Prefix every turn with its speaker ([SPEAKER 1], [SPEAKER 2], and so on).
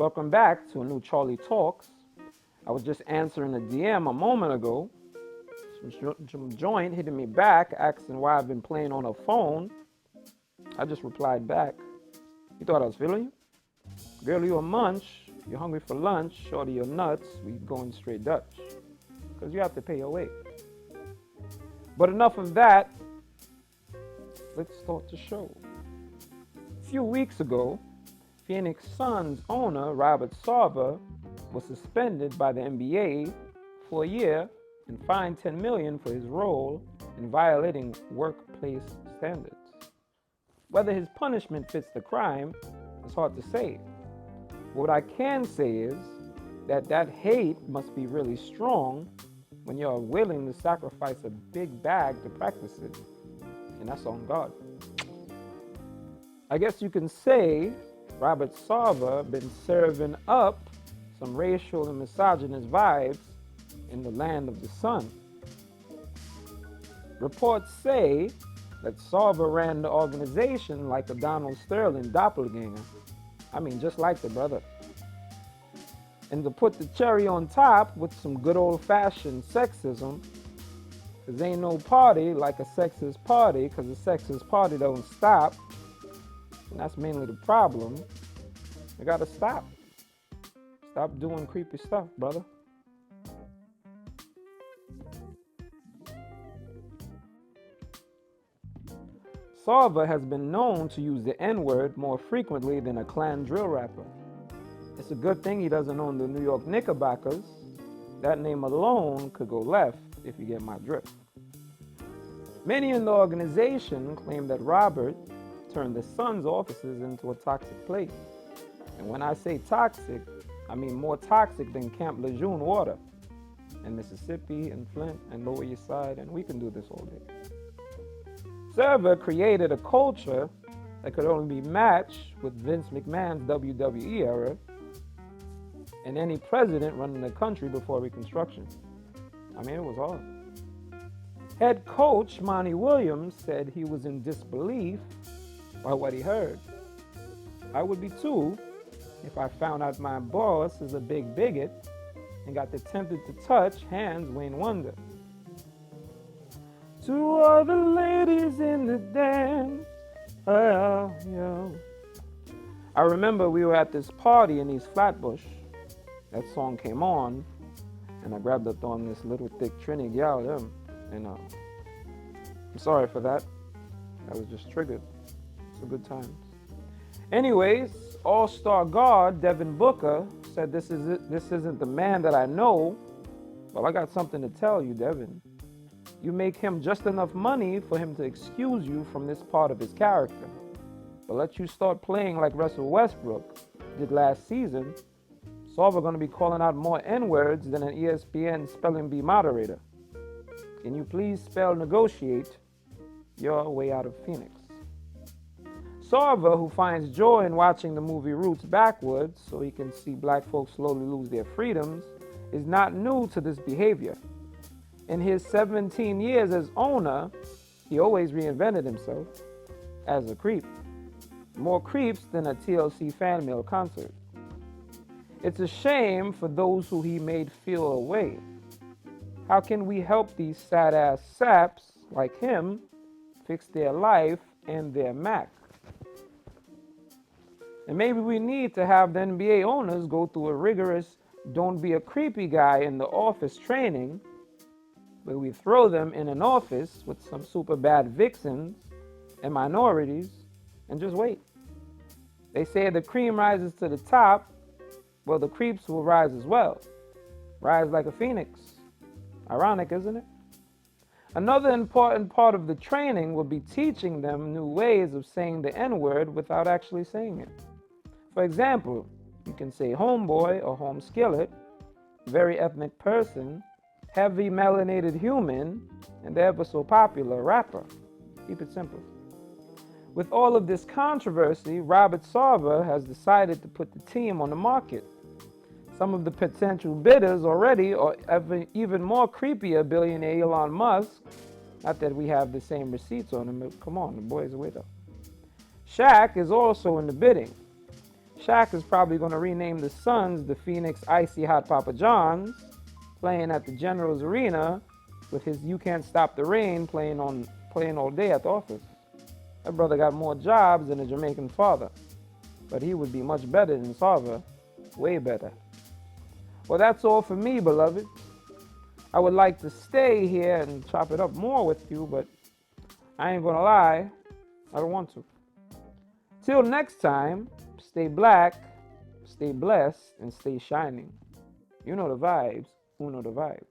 [SPEAKER 1] Welcome back to a new Charlie Talks. I was just answering a DM a moment ago. Some joint hitting me back, asking why I've been playing on a phone. I just replied back. You thought I was feeling you? Girl, you a munch. You're hungry for lunch. Shorty, you're nuts. We going straight Dutch. Because you have to pay your way. But enough of that. Let's start the show. A few weeks ago, Phoenix Suns owner Robert Sarver was suspended by the NBA for a year and fined $10 million for his role in violating workplace standards. Whether his punishment fits the crime is hard to say. What I can say is that hate must be really strong when you're willing to sacrifice a big bag to practice it, and that's on God. I guess you can say Robert Sarver been serving up some racial and misogynist vibes in the land of the sun. Reports say that Sarver ran the organization like a Donald Sterling doppelganger. I mean, just like the brother. And to put the cherry on top with some good old-fashioned sexism, because ain't no party like a sexist party, because a sexist party don't stop. And that's mainly the problem. You gotta stop. Stop doing creepy stuff, brother. Sarver has been known to use the N-word more frequently than a Klan drill rapper. It's a good thing he doesn't own the New York Knickerbockers. That name alone could go left, if you get my drift. Many in the organization claim that Robert turned the Suns' offices into a toxic place. And when I say toxic, I mean more toxic than Camp Lejeune water in Mississippi and Flint and Lower East Side, and we can do this all day. Sarver created a culture that could only be matched with Vince McMahon's WWE era and any president running the country before Reconstruction. I mean, it was hard. Head coach Monty Williams said he was in disbelief by what he heard. I would be too if I found out my boss is a big bigot and got tempted to touch hands Wayne Wonder. To all the ladies in the dance, oh, yeah. I remember we were at this party in East Flatbush. That song came on, and I grabbed up on this little thick Trini gal, and I'm sorry for that. I was just triggered. It's a good time. Anyways, all-star guard Devin Booker said this isn't the man that I know. Well, I got something to tell you, Devin. You make him just enough money for him to excuse you from this part of his character. But let you start playing like Russell Westbrook did last season, Sarver going to be calling out more N-words than an ESPN spelling bee moderator. Can you please spell negotiate your way out of Phoenix? Sarver, who finds joy in watching the movie Roots backwards so he can see black folks slowly lose their freedoms, is not new to this behavior. In his 17 years as owner, he always reinvented himself as a creep. More creeps than a TLC fan mail concert. It's a shame for those who he made feel away. How can we help these sad-ass saps like him fix their life and their Mac? And maybe we need to have the NBA owners go through a rigorous don't be a creepy guy in the office training where we throw them in an office with some super bad vixens and minorities and just wait. They say the cream rises to the top. Well, the creeps will rise as well. Rise like a phoenix. Ironic, isn't it? Another important part of the training will be teaching them new ways of saying the N-word without actually saying it. For example, you can say homeboy or home skillet, very ethnic person, heavy melanated human, and the ever so popular rapper. Keep it simple. With all of this controversy, Robert Sarver has decided to put the team on the market. Some of the potential bidders already are even more creepier billionaire Elon Musk. Not that we have the same receipts on him, but come on, the boy's a widow. Shaq is also in the bidding. Shaq is probably going to rename the Suns the Phoenix Icy Hot Papa Johns, playing at the Generals Arena with his You Can't Stop the Rain playing all day at the office. That brother got more jobs than a Jamaican father, but he would be much better than Sarver, way better. Well, that's all for me, beloved. I would like to stay here and chop it up more with you, but I ain't gonna lie, I don't want to. Till next time, stay black, stay blessed, and stay shining. You know the vibes. Who know the vibes?